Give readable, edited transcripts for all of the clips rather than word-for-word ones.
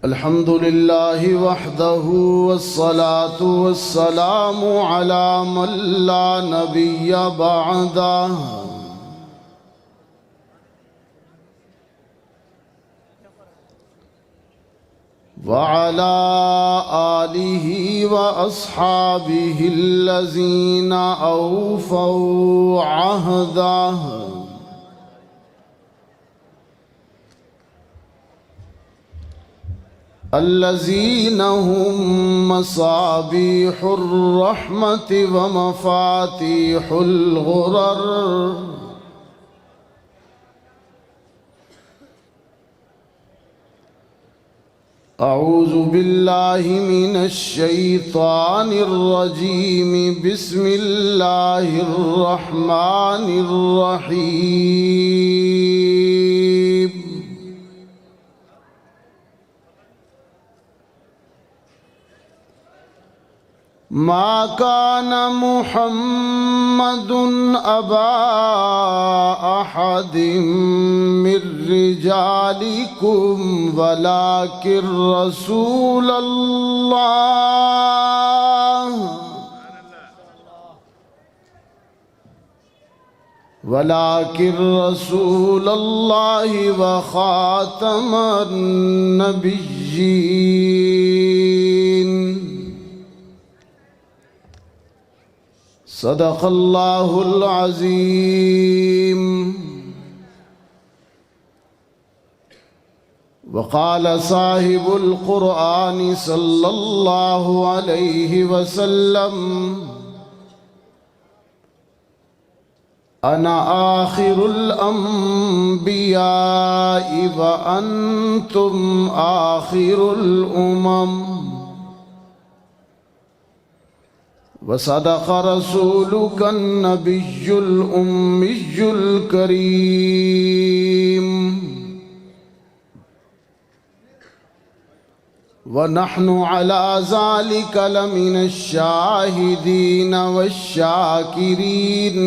الحمد لله وحده والصلاة والسلام على من لا نبي بعده وعلى آله وأصحابه الذين أوفوا عهده الذين هم مصابيح الرحمة ومفاتيح الغرر أعوذ بالله من الشيطان الرجيم بسم الله الرحمن الرحيم ما كان محمد أبا أحد من رجالكم ولكن رسول الله وخاتم النبيين صدق الله العظيم وقال صاحب القرآن صلى الله عليه وسلم أنا آخر الأنبياء وأنتم آخر الأمم وصدق رسولك النبي الأمي الكريم ونحن على ذلك لمن الشاهدين والشاكرين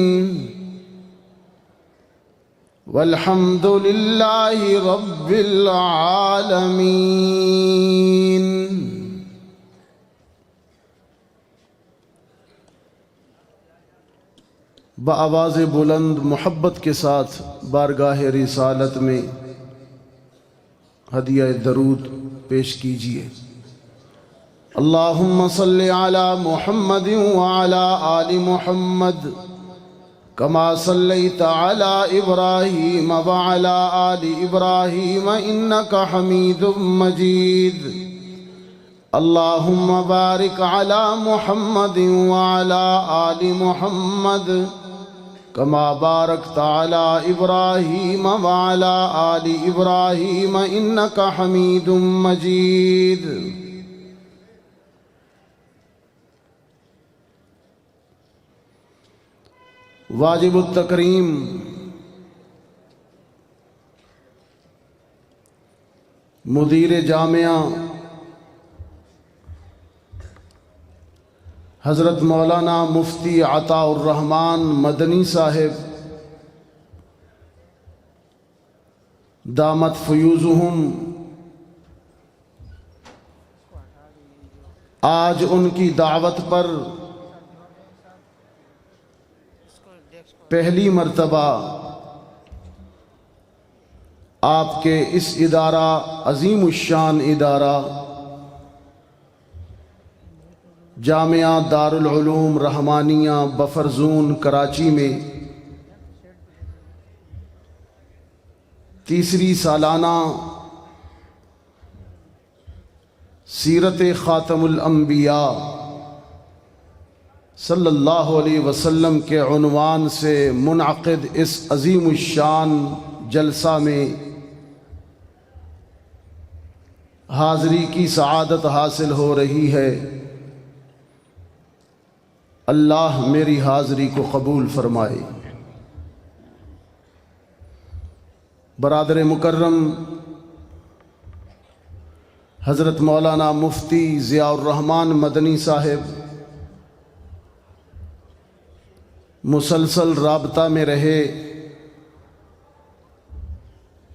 والحمد لله رب العالمين بآواز بلند محبت کے ساتھ بارگاہ رسالت میں ہدیہ درود پیش کیجیے۔ اللہم صلی علی محمد وعلی آل محمد کما صلیت علی ابراہیم وعلی آل ابراہیم انک حمید مجید۔ اللہم بارک علی محمد وعلی آل محمد کما بارکت علی ابراہیم وعلی آل ابراہیم انک حمید مجید۔ واجب التکریم مدیر جامعہ حضرت مولانا مفتی عطاء الرحمن مدنی صاحب دامت فیوزہم، آج ان کی دعوت پر پہلی مرتبہ آپ کے اس ادارہ عظیم الشان ادارہ جامعہ دارالعلوم رحمانیہ بفر زون کراچی میں تیسری سالانہ سیرت خاتم الانبیاء صلی اللہ علیہ وسلم کے عنوان سے منعقد اس عظیم الشان جلسہ میں حاضری کی سعادت حاصل ہو رہی ہے۔ اللہ میری حاضری کو قبول فرمائے۔ برادر مکرم حضرت مولانا مفتی ضیاء الرحمن مدنی صاحب مسلسل رابطہ میں رہے،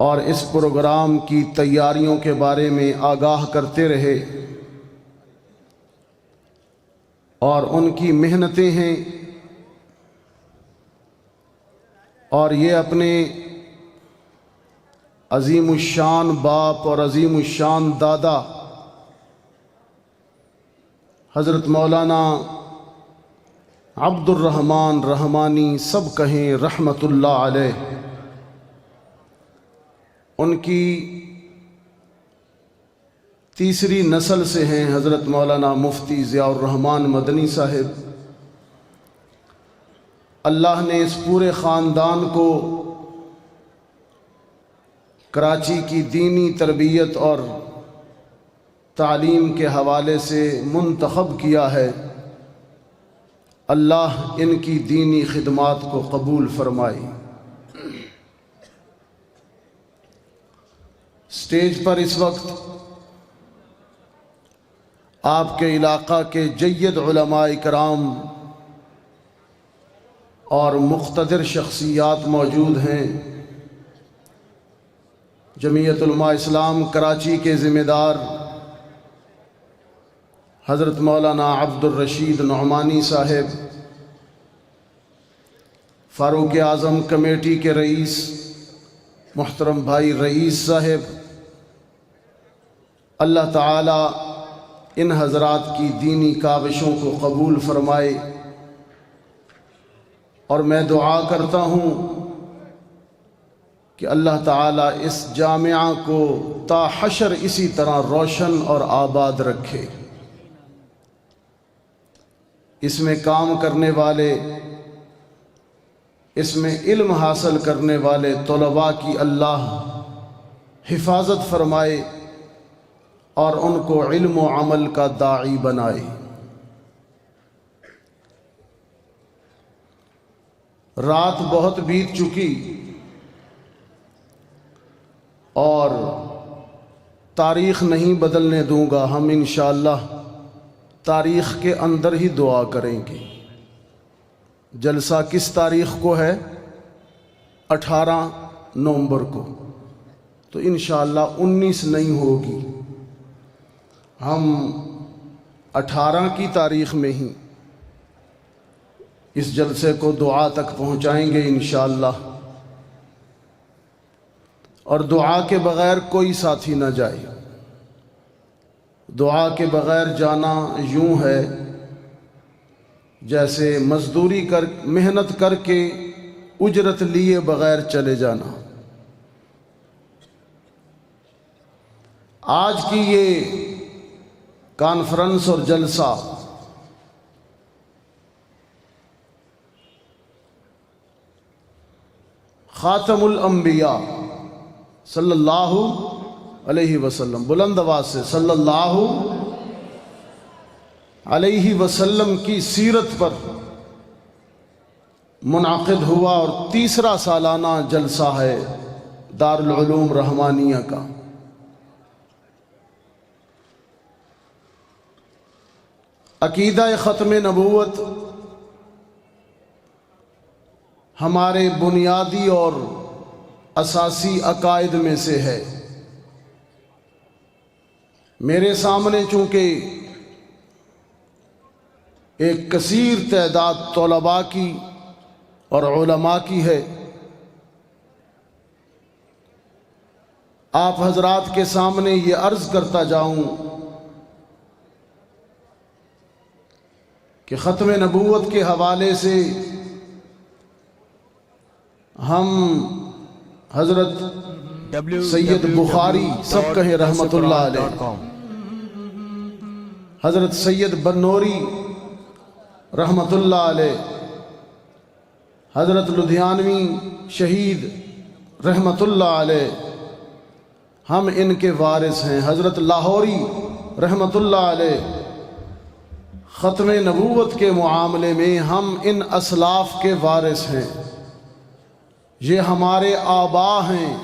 اور اس پروگرام کی تیاریوں کے بارے میں آگاہ کرتے رہے، اور ان کی محنتیں ہیں، اور یہ اپنے عظیم الشان باپ اور عظیم الشان دادا حضرت مولانا عبد الرحمن رحمانی سب کہیں رحمت اللہ علیہ، ان کی تیسری نسل سے ہیں حضرت مولانا مفتی ضیاء الرحمن مدنی صاحب۔ اللہ نے اس پورے خاندان کو کراچی کی دینی تربیت اور تعلیم کے حوالے سے منتخب کیا ہے۔ اللہ ان کی دینی خدمات کو قبول فرمائے۔ اسٹیج پر اس وقت آپ کے علاقہ کے جید علماء کرام اور مقتدر شخصیات موجود ہیں۔ جمعیت علماء اسلام کراچی کے ذمہ دار حضرت مولانا عبد الرشید نعمانی صاحب، فاروق اعظم کمیٹی کے رئیس محترم بھائی رئیس صاحب، اللہ تعالی ان حضرات کی دینی کاوشوں کو قبول فرمائے، اور میں دعا کرتا ہوں کہ اللہ تعالی اس جامعہ کو تا حشر اسی طرح روشن اور آباد رکھے۔ اس میں کام کرنے والے، اس میں علم حاصل کرنے والے طلباء کی اللہ حفاظت فرمائے اور ان کو علم و عمل کا داعی بنائے۔ رات بہت بیت چکی اور تاریخ نہیں بدلنے دوں گا، ہم انشاءاللہ تاریخ کے اندر ہی دعا کریں گے۔ جلسہ کس تاریخ کو ہے؟ 18 نومبر کو، تو انشاءاللہ 19 نہیں ہوگی، ہم 18 کی تاریخ میں ہی اس جلسے کو دعا تک پہنچائیں گے انشاءاللہ، اور دعا کے بغیر کوئی ساتھی نہ جائے۔ دعا کے بغیر جانا یوں ہے جیسے مزدوری کر محنت کر کے اجرت لیے بغیر چلے جانا۔ آج کی یہ کانفرنس اور جلسہ خاتم الانبیاء صلی اللہ علیہ وسلم، بلند آواز سے صلی اللہ علیہ وسلم کی سیرت پر منعقد ہوا اور تیسرا سالانہ جلسہ ہے دارالعلوم رحمانیہ کا۔ عقیدہ ختم نبوت ہمارے بنیادی اور اساسی عقائد میں سے ہے۔ میرے سامنے چونکہ ایک کثیر تعداد طلباء کی اور علماء کی ہے، آپ حضرات کے سامنے یہ عرض کرتا جاؤں کہ ختم نبوت کے حوالے سے ہم حضرت سید بخاری سب کہیں رحمت اللہ علیہ، حضرت سید بنوری رحمت اللہ علیہ، حضرت لدھیانوی شہید رحمت اللہ علیہ، ہم ان کے وارث ہیں۔ حضرت لاہوری رحمت اللہ علیہ، ختم نبوت کے معاملے میں ہم ان اسلاف کے وارث ہیں، یہ ہمارے آبا ہیں۔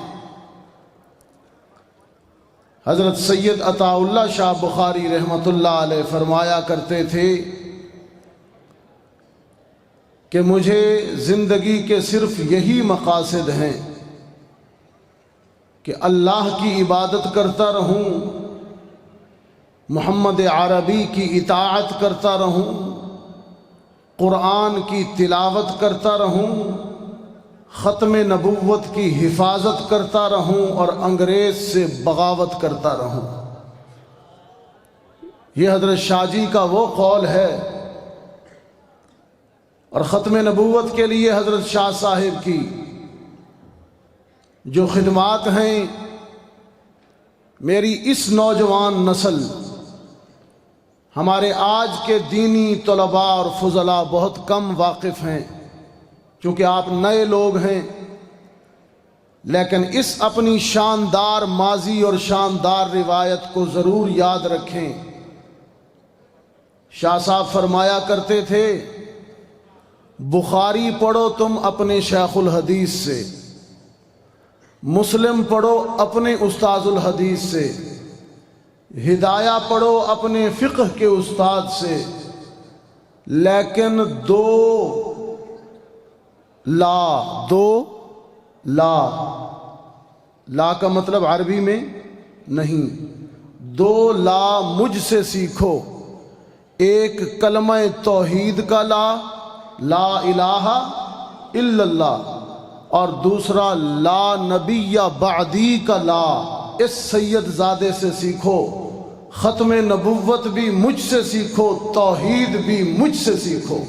حضرت سید عطا اللہ شاہ بخاری رحمت اللہ علیہ فرمایا کرتے تھے کہ مجھے زندگی کے صرف یہی مقاصد ہیں کہ اللہ کی عبادت کرتا رہوں، محمد عربی کی اطاعت کرتا رہوں، قرآن کی تلاوت کرتا رہوں، ختم نبوت کی حفاظت کرتا رہوں اور انگریز سے بغاوت کرتا رہوں۔ یہ حضرت شاہ جی کا وہ قول ہے، اور ختم نبوت کے لیے حضرت شاہ صاحب کی جو خدمات ہیں، میری اس نوجوان نسل، ہمارے آج کے دینی طلباء اور فضلاء بہت کم واقف ہیں، چونکہ آپ نئے لوگ ہیں، لیکن اس اپنی شاندار ماضی اور شاندار روایت کو ضرور یاد رکھیں۔ شاہ صاحب فرمایا کرتے تھے، بخاری پڑھو تم اپنے شیخ الحدیث سے، مسلم پڑھو اپنے استاذ الحدیث سے، ہدایہ پڑھو اپنے فقہ کے استاد سے، لیکن دو لا کا مطلب عربی میں نہیں، دو لا مجھ سے سیکھو، ایک کلمہ توحید کا لا الہ الا اللہ، اور دوسرا لا نبی بعدی کا لا، اس سید زادے سے سیکھو، ختم نبوت بھی مجھ سے سیکھو، توحید بھی مجھ سے سیکھو۔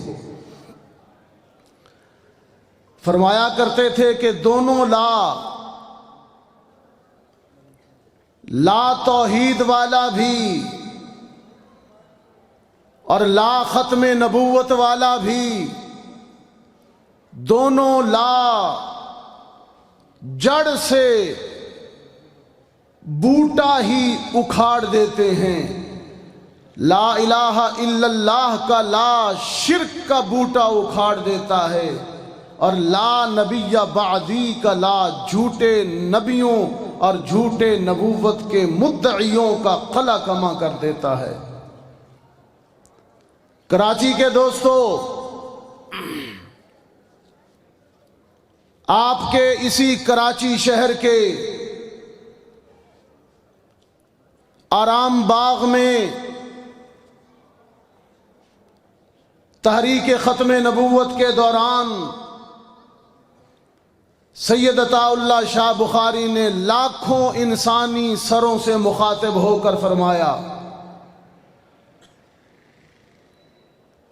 فرمایا کرتے تھے کہ دونوں لا توحید والا بھی اور لا ختم نبوت والا بھی، دونوں لا جڑ سے بوٹا ہی اکھاڑ دیتے ہیں۔ لا الہ الا اللہ کا لا شرک کا بوٹا اکھاڑ دیتا ہے، اور لا نبی بعدی کا لا جھوٹے نبیوں اور جھوٹے نبوت کے مدعیوں کا قلع کما کر دیتا ہے۔ کراچی کے دوستو، آپ کے اسی کراچی شہر کے آرام باغ میں تحریک ختم نبوت کے دوران سید عطا اللہ شاہ بخاری نے لاکھوں انسانی سروں سے مخاطب ہو کر فرمایا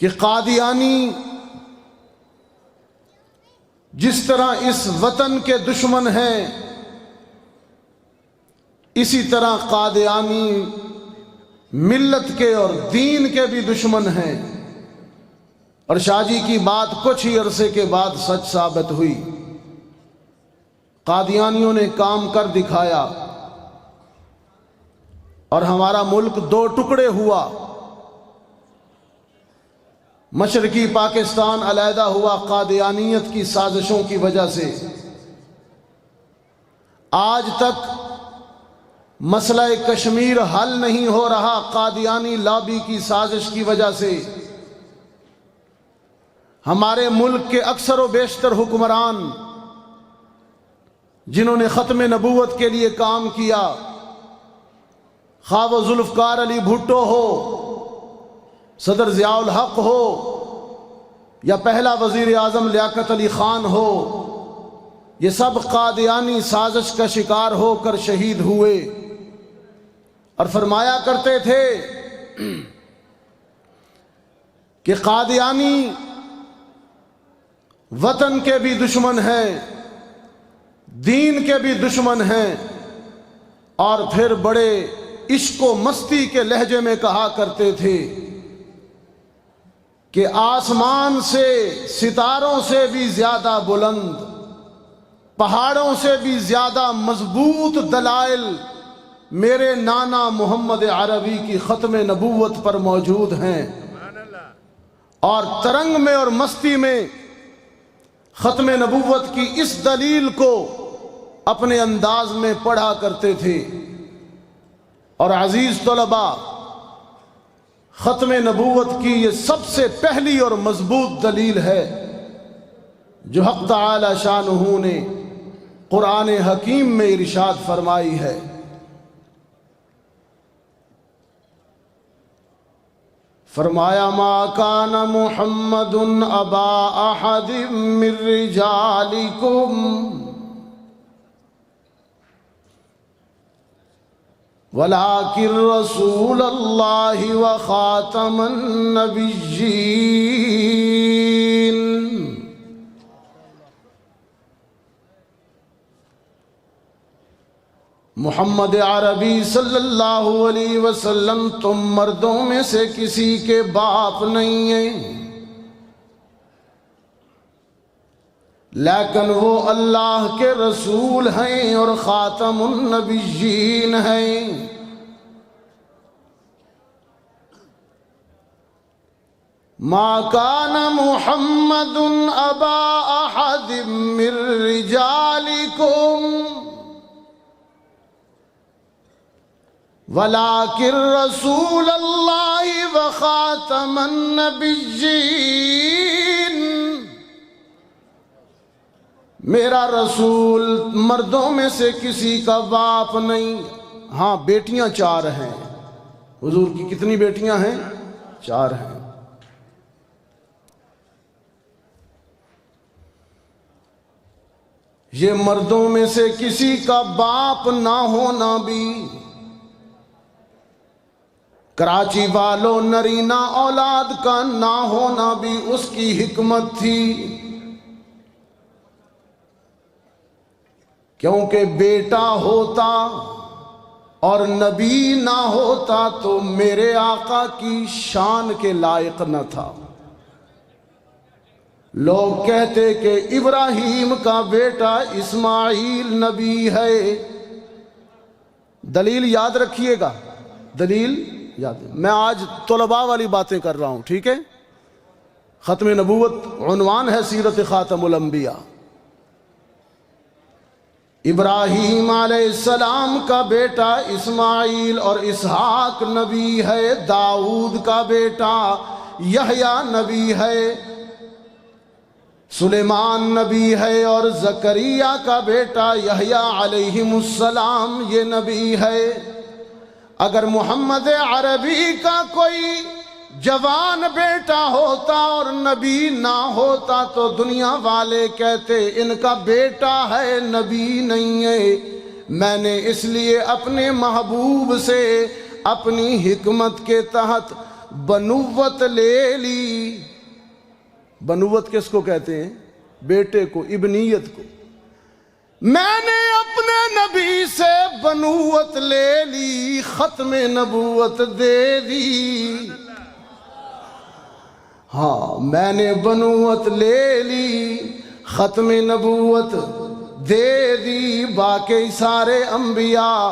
کہ قادیانی جس طرح اس وطن کے دشمن ہیں، اسی طرح قادیانی ملت کے اور دین کے بھی دشمن ہیں۔ اور شاہ جی کی بات کچھ ہی عرصے کے بعد سچ ثابت ہوئی۔ قادیانیوں نے کام کر دکھایا اور ہمارا ملک دو ٹکڑے ہوا، مشرقی پاکستان علیحدہ ہوا قادیانیت کی سازشوں کی وجہ سے۔ آج تک مسئلہ کشمیر حل نہیں ہو رہا قادیانی لابی کی سازش کی وجہ سے۔ ہمارے ملک کے اکثر و بیشتر حکمران جنہوں نے ختم نبوت کے لیے کام کیا، خواہ وہ ذوالفقار علی بھٹو ہو، صدر ضیاء الحق ہو، یا پہلا وزیر اعظم لیاقت علی خان ہو، یہ سب قادیانی سازش کا شکار ہو کر شہید ہوئے۔ اور فرمایا کرتے تھے کہ قادیانی وطن کے بھی دشمن ہیں، دین کے بھی دشمن ہیں، اور پھر بڑے عشق و مستی کے لہجے میں کہا کرتے تھے کہ آسمان سے ستاروں سے بھی زیادہ بلند، پہاڑوں سے بھی زیادہ مضبوط دلائل میرے نانا محمد عربی کی ختم نبوت پر موجود ہیں۔ اور ترنگ میں اور مستی میں ختم نبوت کی اس دلیل کو اپنے انداز میں پڑھا کرتے تھے۔ اور عزیز طلباء، ختم نبوت کی یہ سب سے پہلی اور مضبوط دلیل ہے جو حق تعالی شانہ نے قرآن حکیم میں ارشاد فرمائی ہے، فرمایا ما کان محمد ابا احد من رجالکم ولکن رسول اللہ وخاتم النبیین۔ محمد عربی صلی اللہ علیہ وسلم تم مردوں میں سے کسی کے باپ نہیں ہیں، لیکن وہ اللہ کے رسول ہیں اور خاتم النبیین ہیں۔ ما کان محمد ابا احد من رجالکم ولیکن رسول اللہ وخاتم النبیین۔ میرا رسول مردوں میں سے کسی کا باپ نہیں، ہاں بیٹیاں 4 ہیں۔ حضور کی کتنی بیٹیاں ہیں؟ 4 ہیں۔ یہ مردوں میں سے کسی کا باپ نہ ہونا بھی، کراچی والوں نرینہ اولاد کا نہ ہونا بھی اس کی حکمت تھی، کیونکہ بیٹا ہوتا اور نبی نہ ہوتا تو میرے آقا کی شان کے لائق نہ تھا۔ لوگ کہتے کہ ابراہیم کا بیٹا اسماعیل نبی ہے، دلیل یاد رکھیے گا، دلیل یاد ہے۔ میں آج طلباء والی باتیں کر رہا ہوں، ٹھیک ہے؟ ختم نبوت عنوان ہے سیرت خاتم الانبیاء۔ ابراہیم علیہ السلام کا بیٹا اسماعیل اور اسحاق نبی ہے، داؤد کا بیٹا یحییٰ نبی ہے، سلیمان نبی ہے اور زکریا کا بیٹا یحییٰ علیہ السلام یہ نبی ہے۔ اگر محمد عربی کا کوئی جوان بیٹا ہوتا اور نبی نہ ہوتا تو دنیا والے کہتے ان کا بیٹا ہے، نبی نہیں ہے۔ میں نے اس لیے اپنے محبوب سے اپنی حکمت کے تحت بنوت لے لی۔ بنوت کس کو کہتے ہیں؟ بیٹے کو، ابنیت کو۔ میں نے اپنے نبی سے بنوت لے لی، ختم نبوت دے دی۔ ہاں میں نے بنوت لے لی، ختم نبوت دے دی۔ باقی سارے انبیاء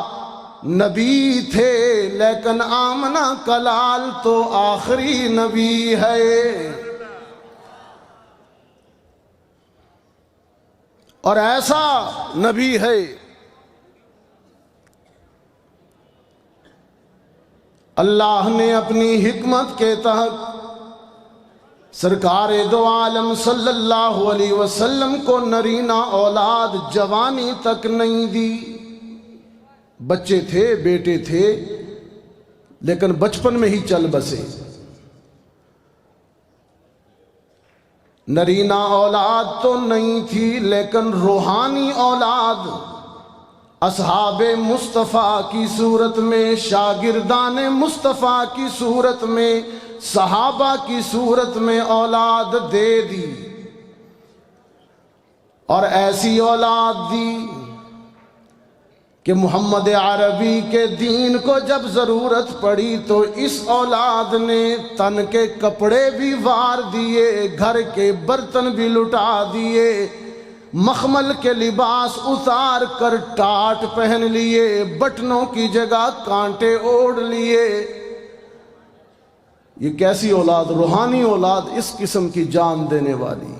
نبی تھے، لیکن آمنہ کلال تو آخری نبی ہے۔ اور ایسا نبی ہے اللہ نے اپنی حکمت کے تحت سرکار دو عالم صلی اللہ علیہ وسلم کو نرینہ اولاد جوانی تک نہیں دی۔ بچے تھے، بیٹے تھے، لیکن بچپن میں ہی چل بسے۔ نرینہ اولاد تو نہیں تھی، لیکن روحانی اولاد اصحاب مصطفیٰ کی صورت میں، شاگردان مصطفیٰ کی صورت میں، صحابہ کی صورت میں اولاد دے دی، اور ایسی اولاد دی کہ محمد عربی کے دین کو جب ضرورت پڑی تو اس اولاد نے تن کے کپڑے بھی وار دیے، گھر کے برتن بھی لٹا دیے، مخمل کے لباس اتار کر ٹاٹ پہن لیے، بٹنوں کی جگہ کانٹے اوڑھ لیے۔ یہ کیسی اولاد؟ روحانی اولاد، اس قسم کی جان دینے والی۔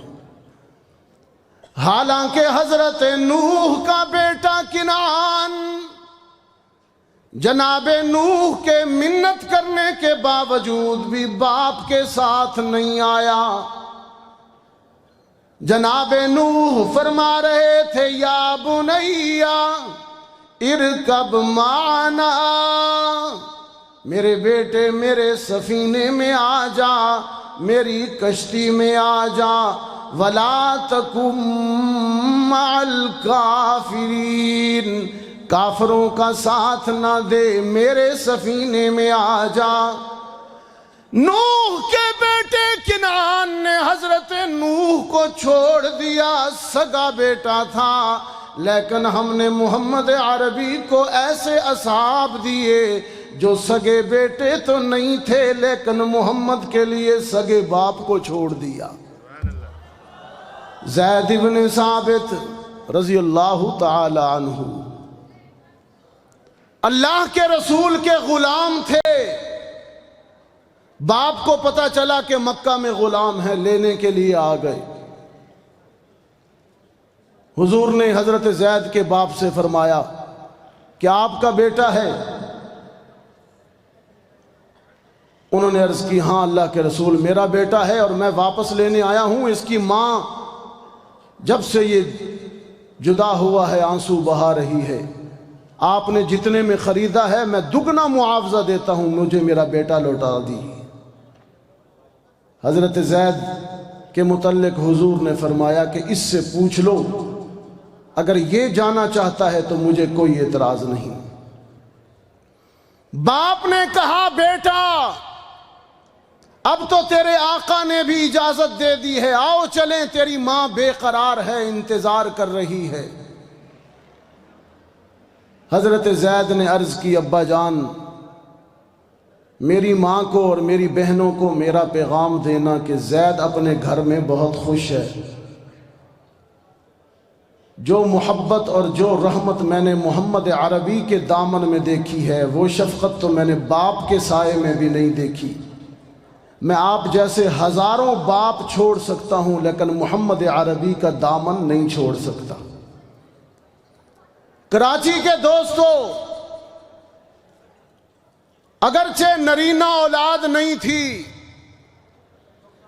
حالانکہ حضرت نوح کا بیٹا کنعان جناب نوح کے منت کرنے کے باوجود بھی باپ کے ساتھ نہیں آیا، جناب نوح فرما رہے تھے یا بنیا ارکب معنا، میرے بیٹے میرے سفینے میں آ جا، میری کشتی میں آ جا، ولا تکم مع الکافرین، کافروں کا ساتھ نہ دے، میرے سفینے میں آ جا۔ نوح کے بیٹے کنعان نے حضرت نوح کو چھوڑ دیا، سگا بیٹا تھا، لیکن ہم نے محمد عربی کو ایسے اصحاب دیے جو سگے بیٹے تو نہیں تھے لیکن محمد کے لیے سگے باپ کو چھوڑ دیا۔ زید بن ثابت رضی اللہ تعالی عنہ اللہ کے رسول کے غلام تھے، باپ کو پتا چلا کہ مکہ میں غلام ہے، لینے کے لیے آ گئے۔ حضور نے حضرت زید کے باپ سے فرمایا کہ آپ کا بیٹا ہے؟ انہوں نے عرض کی ہاں اللہ کے رسول میرا بیٹا ہے اور میں واپس لینے آیا ہوں، اس کی ماں جب سے یہ جدا ہوا ہے آنسو بہا رہی ہے، آپ نے جتنے میں خریدا ہے میں دگنا معاوضہ دیتا ہوں، مجھے میرا بیٹا لوٹا دیجیے۔ حضرت زید کے متعلق حضور نے فرمایا کہ اس سے پوچھ لو، اگر یہ جانا چاہتا ہے تو مجھے کوئی اعتراض نہیں۔ باپ نے کہا بیٹا اب تو تیرے آقا نے بھی اجازت دے دی ہے، آؤ چلیں، تیری ماں بے قرار ہے، انتظار کر رہی ہے۔ حضرت زید نے عرض کی ابا جان میری ماں کو اور میری بہنوں کو میرا پیغام دینا کہ زید اپنے گھر میں بہت خوش ہے، جو محبت اور جو رحمت میں نے محمد عربی کے دامن میں دیکھی ہے وہ شفقت تو میں نے باپ کے سائے میں بھی نہیں دیکھی۔ میں آپ جیسے ہزاروں باپ چھوڑ سکتا ہوں لیکن محمد عربی کا دامن نہیں چھوڑ سکتا۔ کراچی کے دوستو، اگرچہ نرینہ اولاد نہیں تھی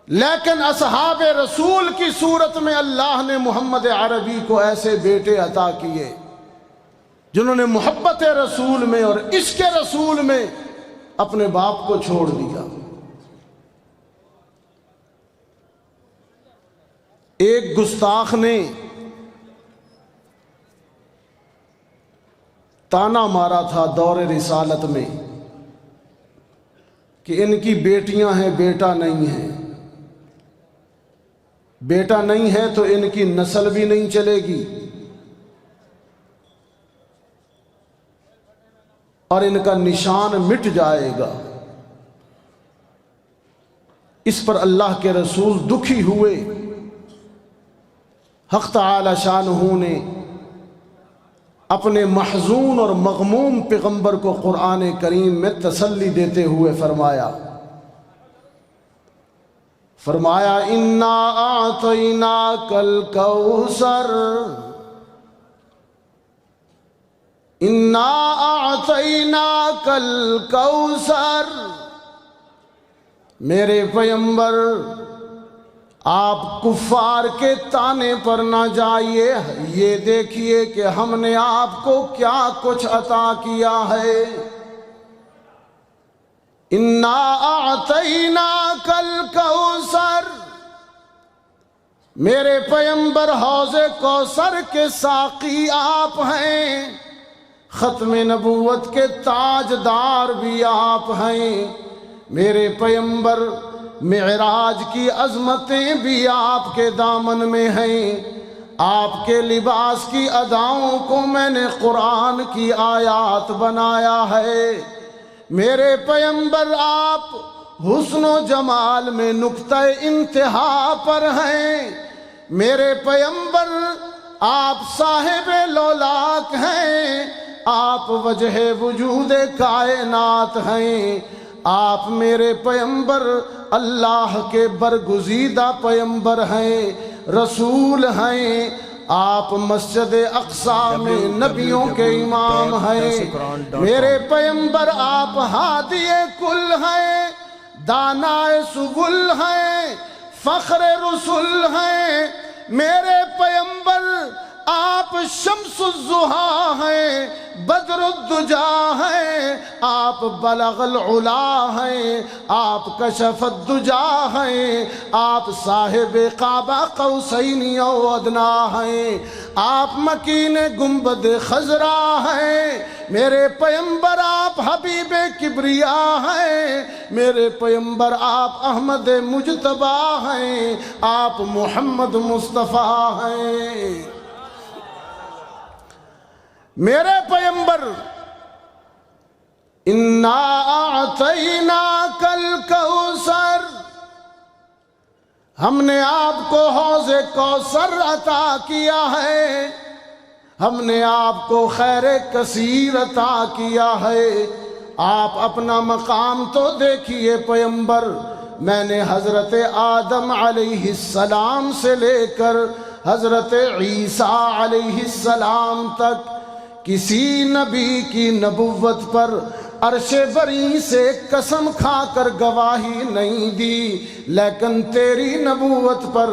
لیکن اصحاب رسول کی صورت میں اللہ نے محمد عربی کو ایسے بیٹے عطا کیے جنہوں نے محبت رسول میں اور عشق رسول میں اپنے باپ کو چھوڑ دیا۔ ایک گستاخ نے تانا مارا تھا دور رسالت میں کہ ان کی بیٹیاں ہیں بیٹا نہیں ہے، بیٹا نہیں ہے تو ان کی نسل بھی نہیں چلے گی اور ان کا نشان مٹ جائے گا۔ اس پر اللہ کے رسول دکھی ہوئے، حق تعالی شانہ نے اپنے محزون اور مغموم پیغمبر کو قرآن کریم میں تسلی دیتے ہوئے فرمایا انا اعطیناک الکوثر، انا اعطیناک الکوثر، میرے پیغمبر آپ کفار کے تانے پر نہ جائیے، یہ دیکھیے کہ ہم نے آپ کو کیا کچھ عطا کیا ہے۔ انا اعطیناک الکوثر، میرے پیغمبر حوض کوثر کے ساقی آپ ہیں، ختم نبوت کے تاجدار بھی آپ ہیں، میرے پیغمبر معراج کی عظمتیں بھی آپ کے دامن میں ہیں، آپ کے لباس کی اداؤں کو میں نے قرآن کی آیات بنایا ہے، میرے پیغمبر آپ حسن و جمال میں نقطہ انتہا پر ہیں، میرے پیغمبر آپ صاحب لولاک ہیں، آپ وجہ وجود کائنات ہیں، آپ میرے پیغمبر اللہ کے برگزیدہ پیغمبر ہیں، رسول ہیں، آپ مسجد اقصی میں نبیوں کے امام ہیں، میرے پیغمبر آپ ہادی کل ہیں، دانائے سبل ہیں، فخر رسول ہیں، میرے پیمبر آپ شمس الضحیٰ ہیں، بدر الدجا ہیں، آپ بلغ العلا ہیں، آپ کشف الدجا ہیں، آپ صاحب قاب قوسین او ادنا ہیں، آپ مکین گنبد خضرا ہیں، میرے پیمبر آپ حبیب کبریا ہیں، میرے پیمبر آپ احمد مجتبی ہیں، آپ محمد مصطفیٰ ہیں۔ میرے پیمبر انا اعطیناک الکوثر، ہم نے آپ کو حوض کوثر عطا کیا ہے، ہم نے آپ کو خیر کثیر عطا کیا ہے۔ آپ اپنا مقام تو دیکھیے پیمبر، میں نے حضرت آدم علیہ السلام سے لے کر حضرت عیسیٰ علیہ السلام تک کسی نبی کی نبوت پر عرش بری سے قسم کھا کر گواہی نہیں دی، لیکن تیری نبوت پر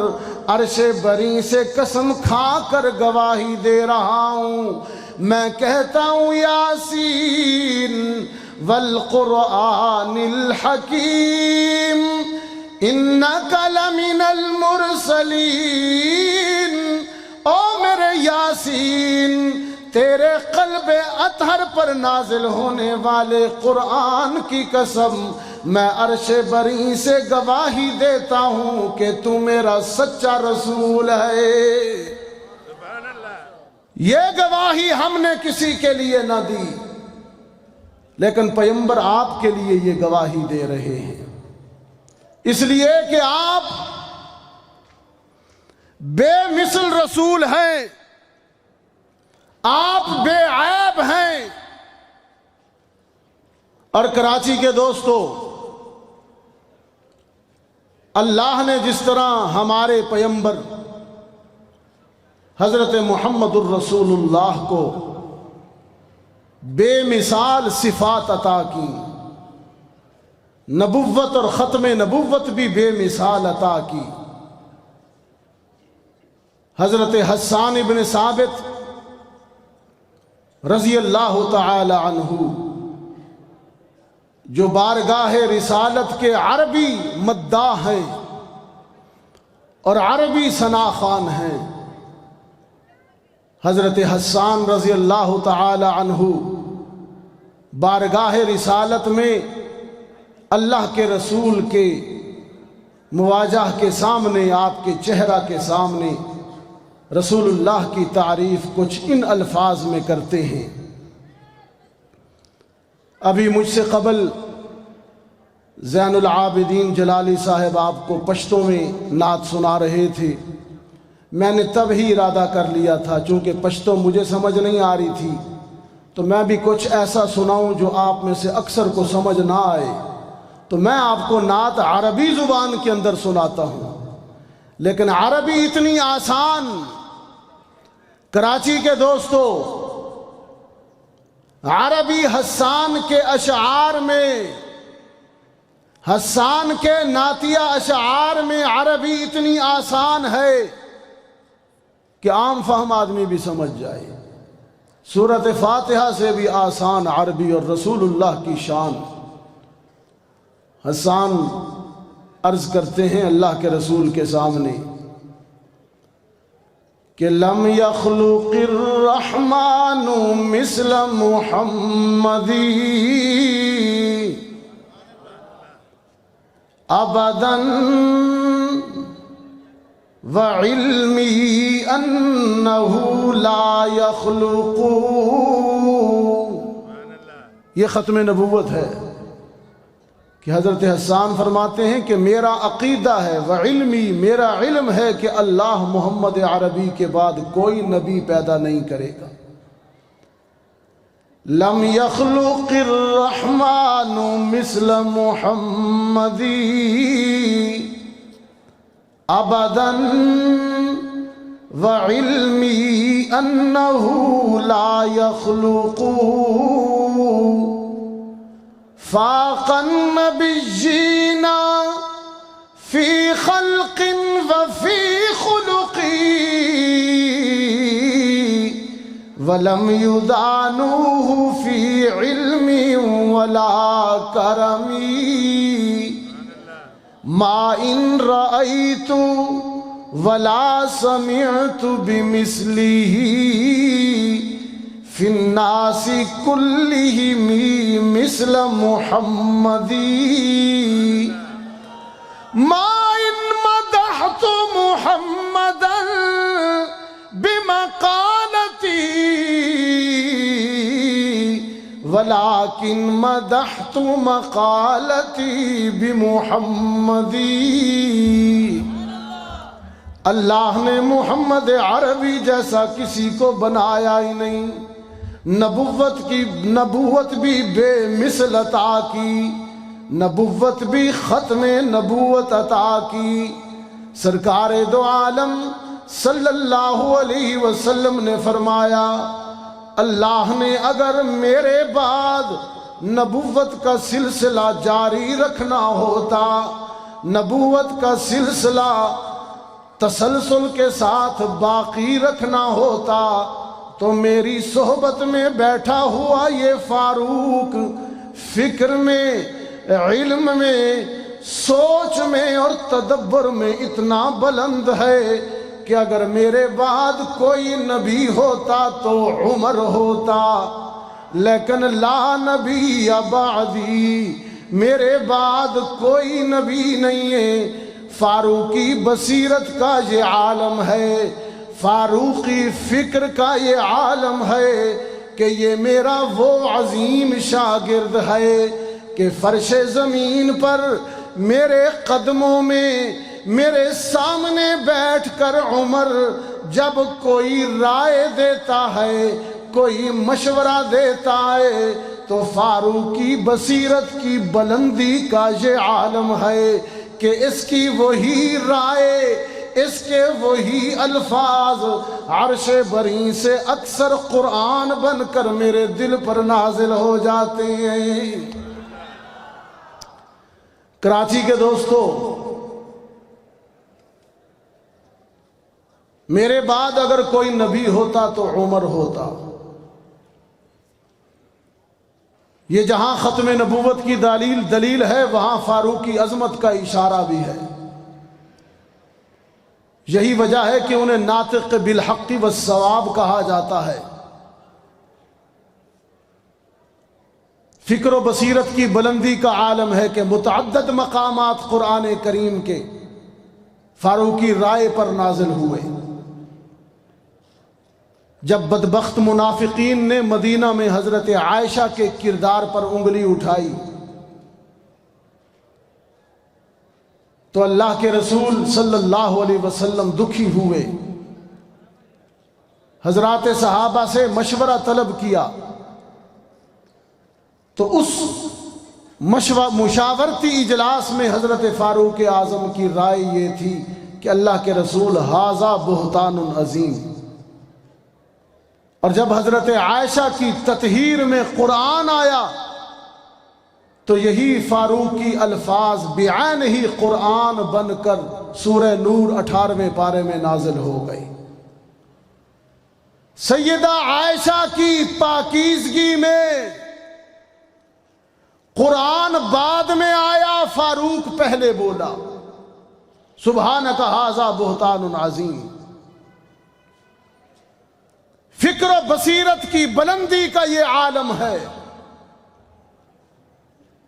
عرش بری سے قسم کھا کر گواہی دے رہا ہوں۔ میں کہتا ہوں یاسین والقرآن الحکیم انک لمن المرسلین، او میرے یاسین، تیرے قلب اطہر پر نازل ہونے والے قرآن کی قسم، میں عرش بری سے گواہی دیتا ہوں کہ تو میرا سچا رسول ہے۔ یہ گواہی ہم نے کسی کے لیے نہ دی، لیکن پیمبر آپ کے لیے یہ گواہی دے رہے ہیں، اس لیے کہ آپ بے مثل رسول ہیں، آپ بے عیب ہیں۔ اور کراچی کے دوستو، اللہ نے جس طرح ہمارے پیمبر حضرت محمد الرسول اللہ کو بے مثال صفات عطا کی، نبوت اور ختم نبوت بھی بے مثال عطا کی۔ حضرت حسان ابن ثابت رضی اللہ تعالی عنہ، جو بارگاہ رسالت کے عربی مداح ہیں اور عربی ثنا خوان ہیں، حضرت حسان رضی اللہ تعالی عنہ بارگاہ رسالت میں اللہ کے رسول کے مواجہ کے سامنے، آپ کے چہرہ کے سامنے رسول اللہ کی تعریف کچھ ان الفاظ میں کرتے ہیں۔ ابھی مجھ سے قبل زین العابدین جلالی صاحب آپ کو پشتوں میں نعت سنا رہے تھے، میں نے تب ہی ارادہ کر لیا تھا، چونکہ پشتوں مجھے سمجھ نہیں آ رہی تھی، تو میں بھی کچھ ایسا سناؤں جو آپ میں سے اکثر کو سمجھ نہ آئے، تو میں آپ کو نعت عربی زبان کے اندر سناتا ہوں۔ لیکن عربی اتنی آسان، کراچی کے دوستو، عربی حسان کے اشعار میں، حسان کے نعتیہ اشعار میں عربی اتنی آسان ہے کہ عام فہم آدمی بھی سمجھ جائے۔ سورۃ فاتحہ سے بھی آسان عربی اور رسول اللہ کی شان۔ حسان عرض کرتے ہیں اللہ کے رسول کے سامنے کہ لم یخلق الرحمن مثل محمدی ابدا وعلمی انہ لا یخلق۔ یہ ختم نبوت ہے کہ حضرت حسان فرماتے ہیں کہ میرا عقیدہ ہے، وعلمی، میرا علم ہے کہ اللہ محمد عربی کے بعد کوئی نبی پیدا نہیں کرے گا۔ لم یخلق الرحمن مثل محمدی ابدا وعلمی انہ لا یخلق۔ فاق النبیین فی خلق وفی خلقی ولم يدانوه في علم ولا کرم ما ان رأيت ولا سمعت بمثله في الناس كلهم مثل محمد ما ان مدحت محمدا بمقالتي ولكن مدحت مقالتي بمحمد. اللہ نے محمد عربی جیسا کسی کو بنایا ہی نہیں، نبوت بھی بے مثل عطا کی، نبوت بھی ختم نبوت عطا کی. سرکار دو عالم صلی اللہ علیہ وسلم نے فرمایا اللہ نے اگر میرے بعد نبوت کا سلسلہ جاری رکھنا ہوتا، نبوت کا سلسلہ تسلسل کے ساتھ باقی رکھنا ہوتا، تو میری صحبت میں بیٹھا ہوا یہ فاروق فکر میں، علم میں، سوچ میں اور تدبر میں اتنا بلند ہے کہ اگر میرے بعد کوئی نبی ہوتا تو عمر ہوتا، لیکن لا نبی بعدی، میرے بعد کوئی نبی نہیں ہے. فاروقی بصیرت کا یہ عالم ہے، فاروقی فکر کا یہ عالم ہے کہ یہ میرا وہ عظیم شاگرد ہے کہ فرش زمین پر میرے قدموں میں میرے سامنے بیٹھ کر عمر جب کوئی رائے دیتا ہے، کوئی مشورہ دیتا ہے، تو فاروقی بصیرت کی بلندی کا یہ عالم ہے کہ اس کی وہی رائے، اس کے وہی الفاظ عرش بری سے اکثر قرآن بن کر میرے دل پر نازل ہو جاتے ہیں. کراچی کے دوستو، میرے بعد اگر کوئی نبی ہوتا تو عمر ہوتا. یہ جہاں ختم نبوت کی دلیل ہے، وہاں فاروق کی عظمت کا اشارہ بھی ہے. یہی وجہ ہے کہ انہیں ناطق بالحق والصواب کہا جاتا ہے. فکر و بصیرت کی بلندی کا عالم ہے کہ متعدد مقامات قرآن کریم کے فاروقی رائے پر نازل ہوئے. جب بدبخت منافقین نے مدینہ میں حضرت عائشہ کے کردار پر انگلی اٹھائی تو اللہ کے رسول صلی اللہ علیہ وسلم دکھی ہوئے، حضرات صحابہ سے مشورہ طلب کیا. تو اس مشاورتی اجلاس میں حضرت فاروق اعظم کی رائے یہ تھی کہ اللہ کے رسول ھذا بہتان عظیم. اور جب حضرت عائشہ کی تطہیر میں قرآن آیا تو یہی فاروق کی الفاظ بعین ہی قرآن بن کر سورہ نور 18ویں پارے میں نازل ہو گئی. سیدہ عائشہ کی پاکیزگی میں قرآن بعد میں آیا، فاروق پہلے بولا سبحانک ھذا بہتان عظیم. فکر و بصیرت کی بلندی کا یہ عالم ہے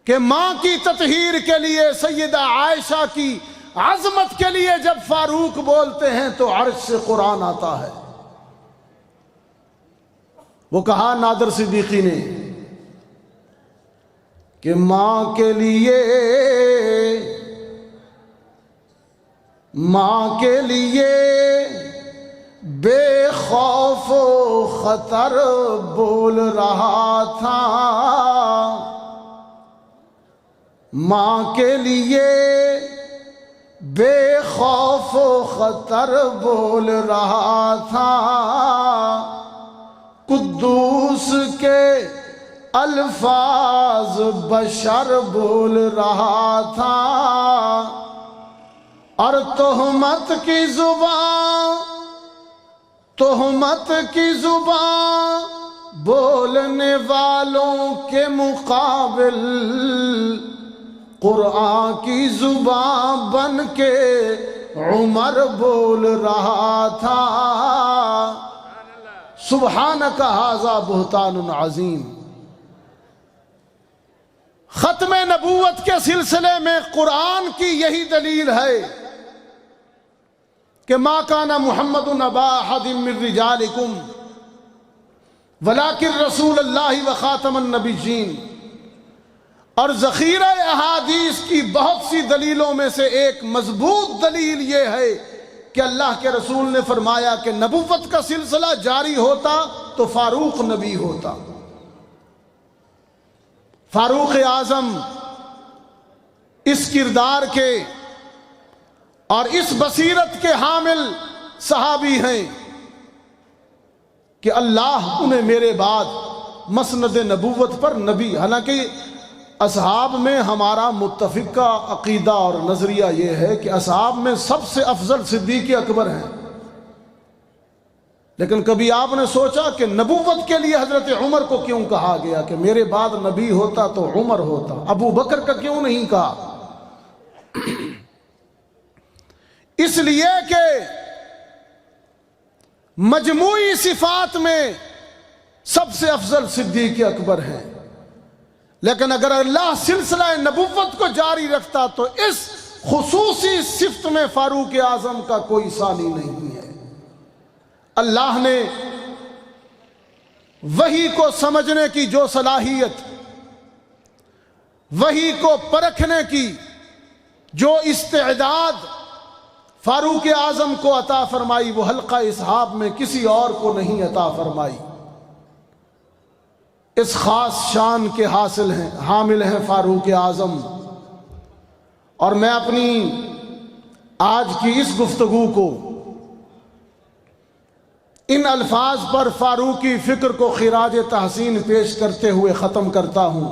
کہ ماں کی تطہیر کے لیے سیدہ عائشہ کی عظمت کے لیے جب فاروق بولتے ہیں تو عرش سے قرآن آتا ہے. وہ کہا نادر صدیقی نے کہ ماں کے لیے بے خوف و خطر بول رہا تھا، ماں کے لیے بے خوف و خطر بول رہا تھا، قدوس کے الفاظ بشر بول رہا تھا، اور تہمت کی زبان تہمت کی زبان بولنے والوں کے مقابل قرآن کی زبان بن کے عمر بول رہا تھا۔ سبحانک ھذا بہتان عظیم۔ ختم نبوت کے سلسلے میں قرآن کی یہی دلیل ہے کہ ما کان محمد ابا احد من رجالکم ولکن رسول اللہ وخاتم النبیین۔ اور ذخیرہ احادیث کی بہت سی دلیلوں میں سے ایک مضبوط دلیل یہ ہے کہ اللہ کے رسول نے فرمایا کہ نبوت کا سلسلہ جاری ہوتا تو فاروق نبی ہوتا۔ فاروق اعظم اس کردار کے اور اس بصیرت کے حامل صحابی ہیں کہ اللہ انہیں میرے بعد مسند نبوت پر نبی، حالانکہ اصحاب میں ہمارا متفقہ عقیدہ اور نظریہ یہ ہے کہ اصحاب میں سب سے افضل صدیق اکبر ہیں، لیکن کبھی آپ نے سوچا کہ نبوت کے لیے حضرت عمر کو کیوں کہا گیا کہ میرے بعد نبی ہوتا تو عمر ہوتا، ابو بکر کا کیوں نہیں کہا؟ اس لیے کہ مجموعی صفات میں سب سے افضل صدیق اکبر ہیں، لیکن اگر اللہ سلسلہ نبوت کو جاری رکھتا تو اس خصوصی صفت میں فاروق اعظم کا کوئی ثانی نہیں ہے۔ اللہ نے وحی کو سمجھنے کی جو صلاحیت، وحی کو پرکھنے کی جو استعداد فاروق اعظم کو عطا فرمائی، وہ حلقہ اصحاب میں کسی اور کو نہیں عطا فرمائی۔ اس خاص شان کے حامل ہیں فاروق اعظم۔ اور میں اپنی آج کی اس گفتگو کو ان الفاظ پر فاروقی فکر کو خراج تحسین پیش کرتے ہوئے ختم کرتا ہوں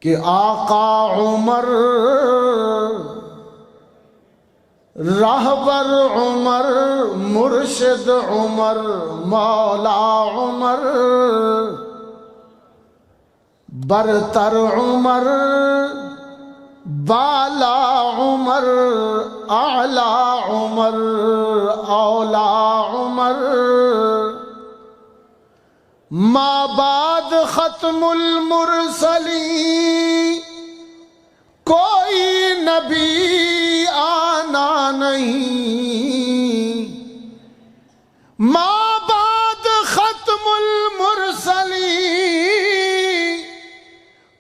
کہ آقا عمر، رہبر عمر، مرشد عمر، مولا عمر، برتر عمر، بالا عمر، اعلی عمر، اولا عمر، ما بعد ختم المرسلین کوئی نبی آنا نہیں، ما بعد ختم المرسلین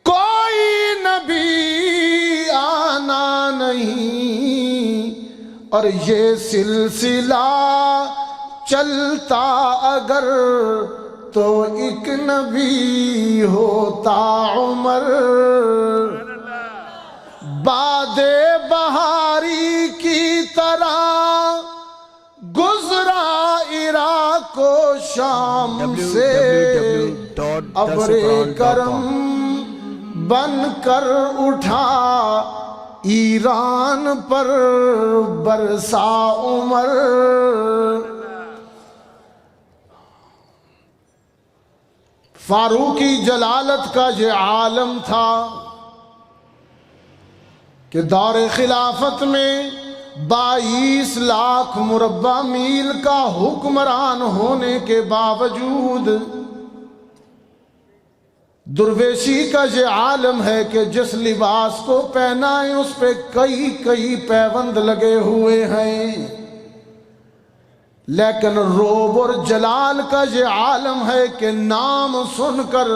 کوئی نبی آنا نہیں، اور یہ سلسلہ چلتا اگر تو ایک نبی ہوتا عمر، باد بہاری کی طرح گزرا عراق و شام سے، ابر کرم بن کر اٹھا ایران پر برسا عمر۔ فاروقی جلالت کا یہ عالم تھا کہ دور خلافت میں 22 لاکھ مربع میل کا حکمران ہونے کے باوجود درویشی کا یہ عالم ہے کہ جس لباس کو پہنائیں اس پہ کئی پیوند لگے ہوئے ہیں، لیکن روب اور جلال کا یہ عالم ہے کہ نام سن کر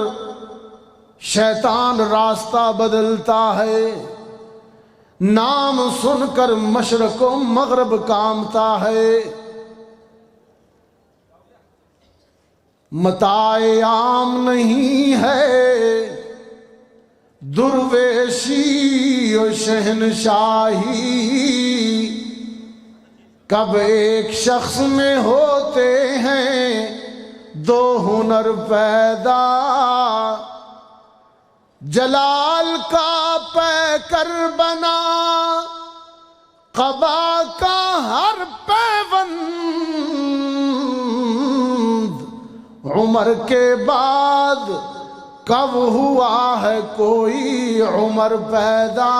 شیطان راستہ بدلتا ہے، نام سن کر مشرق و مغرب کامتا ہے۔ متاع عام نہیں ہے درویشی و شہنشاہی، کب ایک شخص میں ہوتے ہیں 2 ہنر پیدا، جلال کا پیکر بنا قبا کا ہر عمر کے بعد کب ہوا ہے کوئی عمر پیدا؟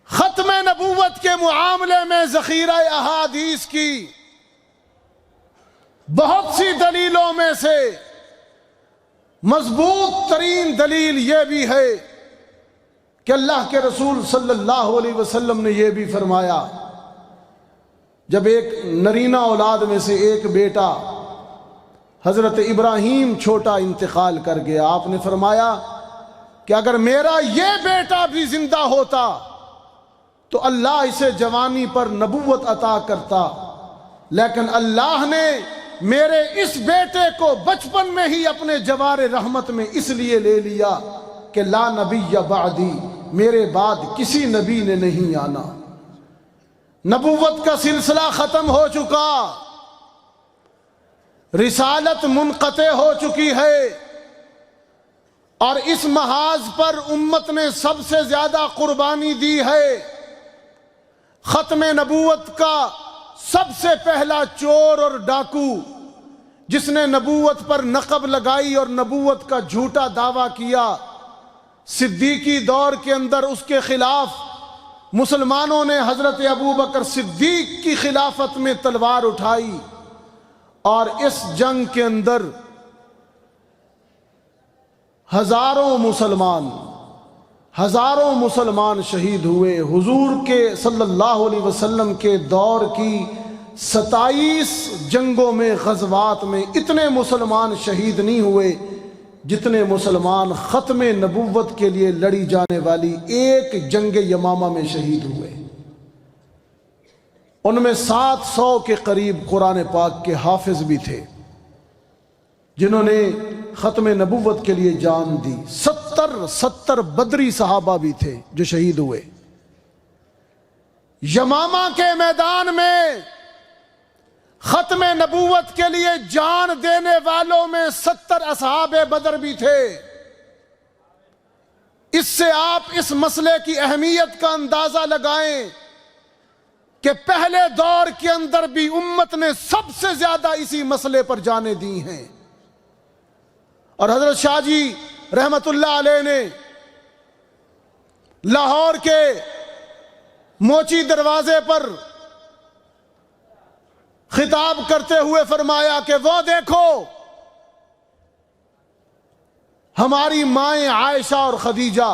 ختم نبوت کے معاملے میں ذخیرہ احادیث کی بہت سی دلیلوں میں سے مضبوط ترین دلیل یہ بھی ہے کہ اللہ کے رسول صلی اللہ علیہ وسلم نے یہ بھی فرمایا، جب ایک نرینہ اولاد میں سے ایک بیٹا حضرت ابراہیم چھوٹا انتقال کر گیا، آپ نے فرمایا کہ اگر میرا یہ بیٹا بھی زندہ ہوتا تو اللہ اسے جوانی پر نبوت عطا کرتا، لیکن اللہ نے میرے اس بیٹے کو بچپن میں ہی اپنے جوار رحمت میں اس لیے لے لیا کہ لا نبی بعدی، میرے بعد کسی نبی نے نہیں آنا، نبوت کا سلسلہ ختم ہو چکا، رسالت منقطع ہو چکی ہے، اور اس محاذ پر امت نے سب سے زیادہ قربانی دی ہے۔ ختم نبوت کا سب سے پہلا چور اور ڈاکو جس نے نبوت پر نقب لگائی اور نبوت کا جھوٹا دعویٰ کیا، صدیقی دور کے اندر اس کے خلاف مسلمانوں نے حضرت ابوبکر صدیق کی خلافت میں تلوار اٹھائی، اور اس جنگ کے اندر ہزاروں مسلمان شہید ہوئے۔ حضور کے صلی اللہ علیہ وسلم کے دور کی 27 جنگوں میں، غزوات میں اتنے مسلمان شہید نہیں ہوئے جتنے مسلمان ختم نبوت کے لیے لڑی جانے والی ایک جنگ یمامہ میں شہید ہوئے۔ ان میں 700 کے قریب قرآن پاک کے حافظ بھی تھے جنہوں نے ختم نبوت کے لیے جان دی۔ 70 بدری صحابہ بھی تھے جو شہید ہوئے۔ یمامہ کے میدان میں ختم نبوت کے لیے جان دینے والوں میں 70 اصحاب بدر بھی تھے۔ اس سے آپ اس مسئلے کی اہمیت کا اندازہ لگائیں کہ پہلے دور کے اندر بھی امت نے سب سے زیادہ اسی مسئلے پر جانیں دی ہیں، اور حضرت شاہ جی رحمت اللہ علیہ نے لاہور کے موچی دروازے پر خطاب کرتے ہوئے فرمایا کہ وہ دیکھو ہماری مائیں عائشہ اور خدیجہ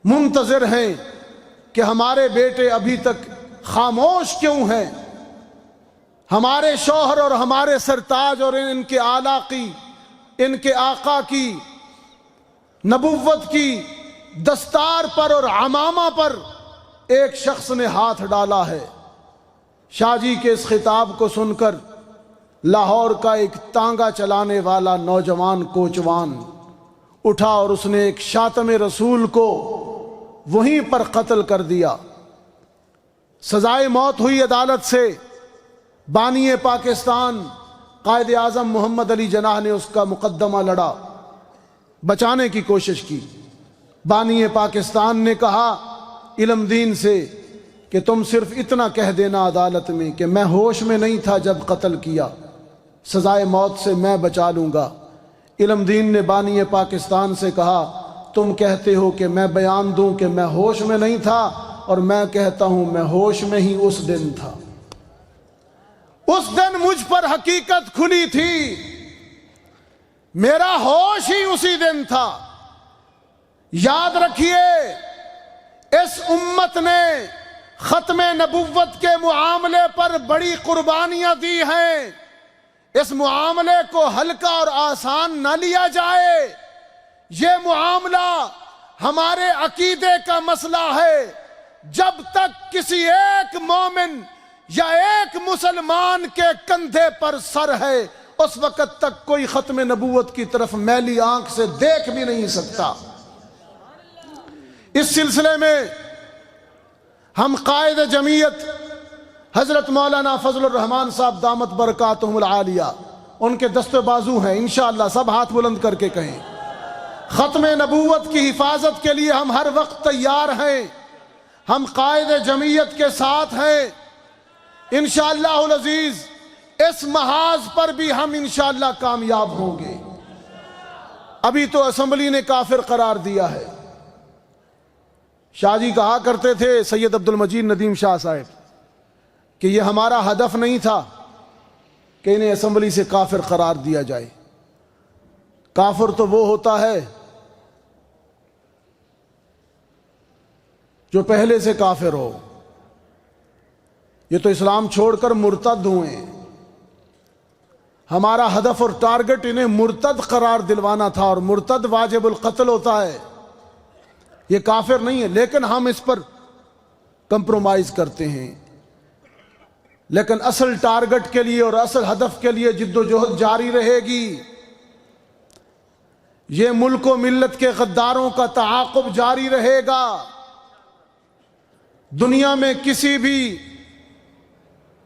منتظر ہیں کہ ہمارے بیٹے ابھی تک خاموش کیوں ہیں، ہمارے شوہر اور ہمارے سرتاج اور ان کے آلا کی، ان کے آقا کی نبوت کی دستار پر اور عمامہ پر ایک شخص نے ہاتھ ڈالا ہے۔ شاہ جی کے اس خطاب کو سن کر لاہور کا ایک تانگا چلانے والا نوجوان کوچوان اٹھا اور اس نے ایک شاتم رسول کو وہیں پر قتل کر دیا۔ سزائے موت ہوئی عدالت سے۔ بانی پاکستان قائد اعظم محمد علی جناح نے اس کا مقدمہ لڑا، بچانے کی کوشش کی۔ بانی پاکستان نے کہا علم دین سے کہ تم صرف اتنا کہہ دینا عدالت میں کہ میں ہوش میں نہیں تھا جب قتل کیا، سزائے موت سے میں بچا لوں گا۔ علم دین نے بانی پاکستان سے کہا تم کہتے ہو کہ میں بیان دوں کہ میں ہوش میں نہیں تھا، اور میں کہتا ہوں میں ہوش میں ہی اس دن تھا۔ اس دن مجھ پر حقیقت کھلی تھی، میرا ہوش ہی اسی دن تھا۔ یاد رکھیے اس امت نے ختم نبوت کے معاملے پر بڑی قربانیاں دی ہیں۔ اس معاملے کو ہلکا اور آسان نہ لیا جائے۔ یہ معاملہ ہمارے عقیدے کا مسئلہ ہے۔ جب تک کسی ایک مومن یا ایک مسلمان کے کندھے پر سر ہے، اس وقت تک کوئی ختم نبوت کی طرف میلی آنکھ سے دیکھ بھی نہیں سکتا۔ اس سلسلے میں ہم قائد جمعیت حضرت مولانا فضل الرحمان صاحب دامت برکاتہم العالیہ، ان کے دست بازو ہیں، انشاءاللہ سب ہاتھ بلند کر کے کہیں ختم نبوت کی حفاظت کے لیے ہم ہر وقت تیار ہیں، ہم قائد جمعیت کے ساتھ ہیں۔ انشاءاللہ العزیز اس محاذ پر بھی ہم انشاءاللہ کامیاب ہوں گے۔ ابھی تو اسمبلی نے کافر قرار دیا ہے۔ شاہ جی کہا کرتے تھے، سید عبد المجید ندیم شاہ صاحب، کہ یہ ہمارا ہدف نہیں تھا کہ انہیں اسمبلی سے کافر قرار دیا جائے۔ کافر تو وہ ہوتا ہے جو پہلے سے کافر ہو۔ یہ تو اسلام چھوڑ کر مرتد ہوئے۔ ہمارا ہدف اور ٹارگٹ انہیں مرتد قرار دلوانا تھا، اور مرتد واجب القتل ہوتا ہے، یہ کافر نہیں ہے۔ لیکن ہم اس پر کمپرومائز کرتے ہیں، لیکن اصل ٹارگٹ کے لیے اور اصل ہدف کے لیے جد و جہد جاری رہے گی۔ یہ ملک و ملت کے غداروں کا تعاقب جاری رہے گا۔ دنیا میں کسی بھی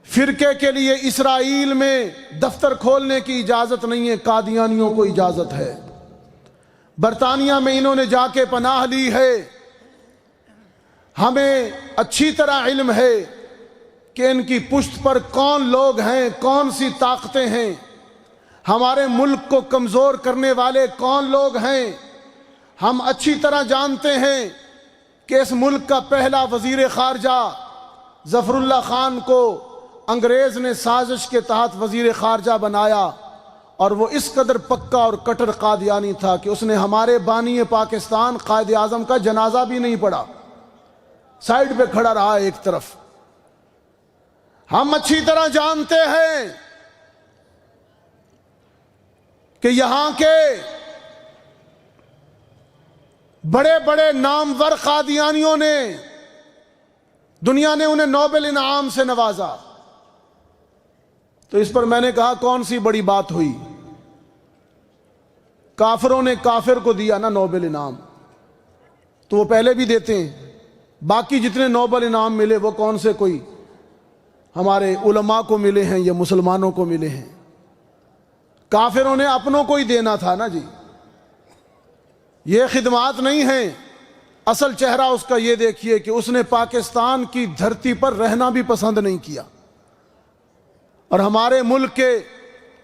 فرقے کے لیے اسرائیل میں دفتر کھولنے کی اجازت نہیں ہے، قادیانیوں کو اجازت ہے۔ برطانیہ میں انہوں نے جا کے پناہ لی ہے۔ ہمیں اچھی طرح علم ہے کہ ان کی پشت پر کون لوگ ہیں، کون سی طاقتیں ہیں، ہمارے ملک کو کمزور کرنے والے کون لوگ ہیں۔ ہم اچھی طرح جانتے ہیں کہ اس ملک کا پہلا وزیر خارجہ ظفر اللہ خان کو انگریز نے سازش کے تحت وزیر خارجہ بنایا، اور وہ اس قدر پکا اور کٹر قادیانی تھا کہ اس نے ہمارے بانی پاکستان قائد اعظم کا جنازہ بھی نہیں پڑھا، سائیڈ پہ کھڑا رہا ایک طرف۔ ہم اچھی طرح جانتے ہیں کہ یہاں کے بڑے بڑے نامور قادیانیوں نے، دنیا نے انہیں نوبل انعام سے نوازا۔ تو اس پر میں نے کہا کون سی بڑی بات ہوئی؟ کافروں نے کافر کو دیا نا نوبل انعام، تو وہ پہلے بھی دیتے ہیں۔ باقی جتنے نوبل انعام ملے وہ کون سے کوئی ہمارے علماء کو ملے ہیں یا مسلمانوں کو ملے ہیں؟ کافروں نے اپنوں کو ہی دینا تھا نا جی۔ یہ خدمات نہیں ہیں۔ اصل چہرہ اس کا یہ دیکھیے کہ اس نے پاکستان کی دھرتی پر رہنا بھی پسند نہیں کیا، اور ہمارے ملک کے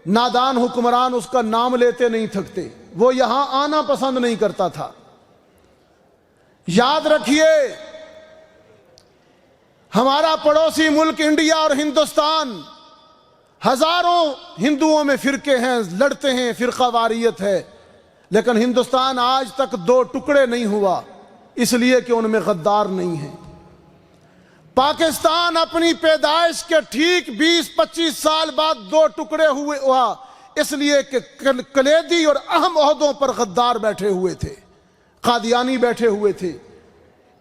نادان حکمران اس کا نام لیتے نہیں تھکتے، وہ یہاں آنا پسند نہیں کرتا تھا۔ یاد رکھیے، ہمارا پڑوسی ملک انڈیا اور ہندوستان، ہزاروں ہندوؤں میں فرقے ہیں، لڑتے ہیں، فرقہ واریت ہے، لیکن ہندوستان آج تک دو ٹکڑے نہیں ہوا، اس لیے کہ ان میں غدار نہیں ہیں۔ پاکستان اپنی پیدائش کے ٹھیک 20-25 سال بعد دو ٹکڑے ہوا، اس لیے کہ کلیدی اور اہم عہدوں پر غدار بیٹھے ہوئے تھے، قادیانی بیٹھے ہوئے تھے۔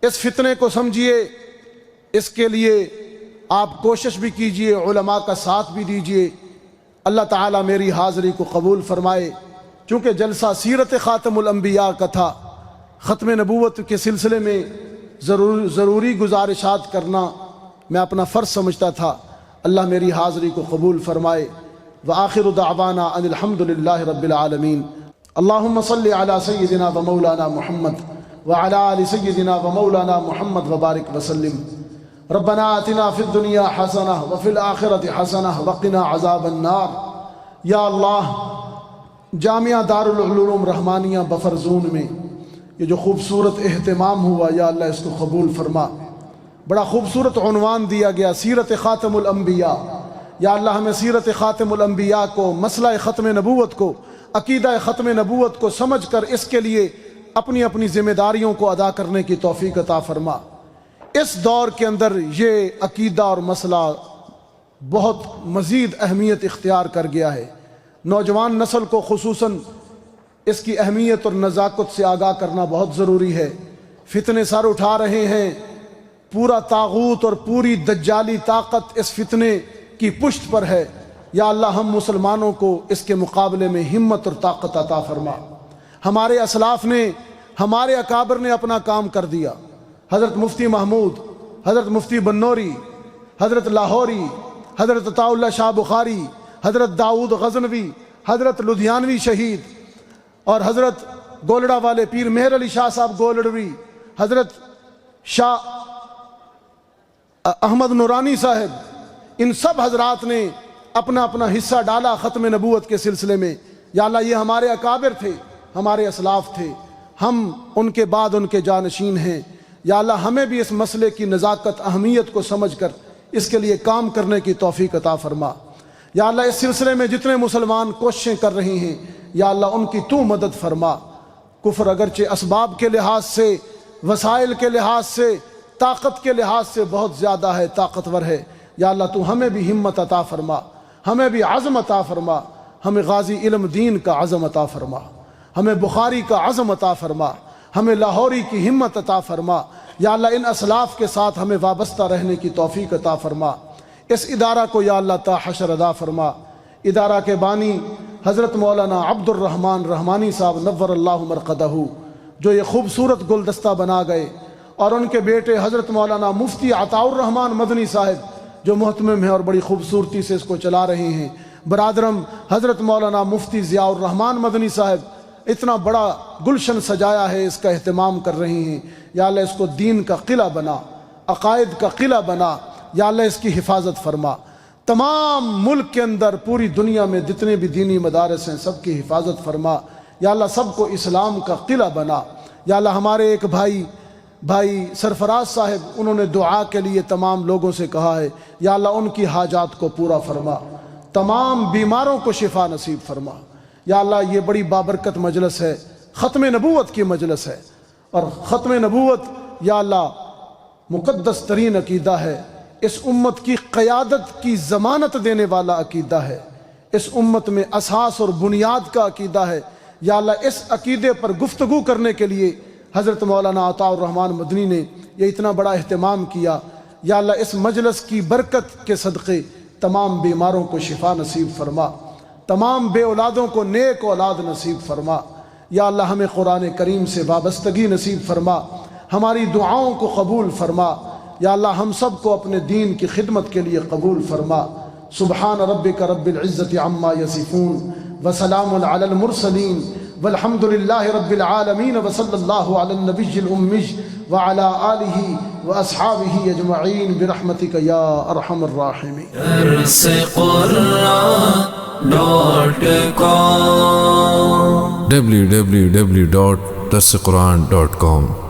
اس فتنے کو سمجھیے، اس کے لیے آپ کوشش بھی کیجئے، علماء کا ساتھ بھی دیجئے۔ اللہ تعالیٰ میری حاضری کو قبول فرمائے۔ چونکہ جلسہ سیرت خاتم الانبیاء کا تھا، ختم نبوت کے سلسلے میں ضروری گزارشات کرنا میں اپنا فرض سمجھتا تھا۔ اللہ میری حاضری کو قبول فرمائے۔ وآخر دعوانا ان الحمد للہ رب العالمین۔ اللہم صلی علی سیدنا و مولانا محمد وعلی آل سیدنا و مولانا محمد وبارک وسلم۔ ربنا آتنا فی الدنیا حسنہ وفی الآخرۃ حسنہ وقنا عذاب النار۔ یا اللہ، جامعہ دارالعلوم رحمانیہ بفرزون میں یہ جو خوبصورت اہتمام ہوا، یا اللہ اس کو قبول فرما۔ بڑا خوبصورت عنوان دیا گیا، سیرت خاتم الانبیاء۔ یا اللہ ہمیں سیرت خاتم الانبیاء کو، مسئلہ ختم نبوت کو، عقیدہ ختم نبوت کو سمجھ کر اس کے لیے اپنی اپنی ذمہ داریوں کو ادا کرنے کی توفیق عطا فرما۔ اس دور کے اندر یہ عقیدہ اور مسئلہ بہت مزید اہمیت اختیار کر گیا ہے۔ نوجوان نسل کو خصوصاً اس کی اہمیت اور نزاکت سے آگاہ کرنا بہت ضروری ہے۔ فتنے سر اٹھا رہے ہیں، پورا طاغوت اور پوری دجالی طاقت اس فتنے کی پشت پر ہے۔ یا اللہ ہم مسلمانوں کو اس کے مقابلے میں ہمت اور طاقت عطا فرما۔ ہمارے اسلاف نے، ہمارے اکابر نے اپنا کام کر دیا۔ حضرت مفتی محمود، حضرت مفتی بنوری، حضرت لاہوری، حضرت عطا اللہ شاہ بخاری، حضرت داؤد غزنوی، حضرت لدھیانوی شہید، اور حضرت گولڑا والے پیر مہر علی شاہ صاحب گولڑوی، حضرت شاہ احمد نورانی صاحب، ان سب حضرات نے اپنا اپنا حصہ ڈالا ختم نبوت کے سلسلے میں۔ یا اللہ یہ ہمارے اکابر تھے، ہمارے اسلاف تھے، ہم ان کے بعد ان کے جانشین ہیں۔ یا اللہ ہمیں بھی اس مسئلے کی نزاکت اہمیت کو سمجھ کر اس کے لیے کام کرنے کی توفیق عطا فرما۔ یا اللہ اس سلسلے میں جتنے مسلمان کوششیں کر رہے ہیں یا اللہ ان کی تو مدد فرما۔ کفر اگرچہ اسباب کے لحاظ سے، وسائل کے لحاظ سے، طاقت کے لحاظ سے بہت زیادہ ہے، طاقتور ہے، یا اللہ تو ہمیں بھی ہمت عطا فرما، ہمیں بھی عزم عطا فرما، ہمیں غازی علم دین کا عزم عطا فرما، ہمیں بخاری کا عزم عطا فرما، ہمیں لاہوری کی ہمت عطا فرما۔ یا اللہ ان اسلاف کے ساتھ ہمیں وابستہ رہنے کی توفیق عطا فرما۔ اس ادارہ کو یا اللہ تا حشر ادا فرما۔ ادارہ کے بانی حضرت مولانا عبد الرحمن رحمانی صاحب نور اللہ مرقدہ جو یہ خوبصورت گلدستہ بنا گئے، اور ان کے بیٹے حضرت مولانا مفتی عطاء الرحمن مدنی صاحب جو محتمم ہیں اور بڑی خوبصورتی سے اس کو چلا رہے ہیں، برادرم حضرت مولانا مفتی ضیاء الرحمن مدنی صاحب اتنا بڑا گلشن سجایا ہے، اس کا اہتمام کر رہے ہیں۔ یا اللہ اس کو دین کا قلعہ بنا، عقائد کا قلعہ بنا، یا اللہ اس کی حفاظت فرما۔ تمام ملک کے اندر پوری دنیا میں جتنے بھی دینی مدارس ہیں سب کی حفاظت فرما۔ یا اللہ سب کو اسلام کا قلعہ بنا۔ یا اللہ ہمارے ایک بھائی سرفراز صاحب انہوں نے دعا کے لیے تمام لوگوں سے کہا ہے، یا اللہ ان کی حاجات کو پورا فرما، تمام بیماروں کو شفا نصیب فرما۔ یا اللہ یہ بڑی بابرکت مجلس ہے، ختم نبوت کی مجلس ہے، اور ختم نبوت یا اللہ مقدس ترین عقیدہ ہے، اس امت کی قیادت کی ضمانت دینے والا عقیدہ ہے، اس امت میں اساس اور بنیاد کا عقیدہ ہے۔ یا اللہ اس عقیدے پر گفتگو کرنے کے لیے حضرت مولانا عطاء الرحمن مدنی نے یہ اتنا بڑا اہتمام کیا۔ یا اللہ اس مجلس کی برکت کے صدقے تمام بیماروں کو شفا نصیب فرما، تمام بے اولادوں کو نیک اولاد نصیب فرما۔ یا اللہ ہمیں قرآن کریم سے وابستگی نصیب فرما، ہماری دعاؤں کو قبول فرما۔ یا اللہ ہم سب کو اپنے دین کی خدمت کے لیے قبول فرما۔ سبحان ربک رب العزت عما یصفون وسلام علی المرسلین والحمد للہ رب العالمین وصلی اللہ علی النبی الأمی وعلی آلہ واصحابہ اجمعین برحمتک یا ارحم الراحمین۔ www.darsequran.com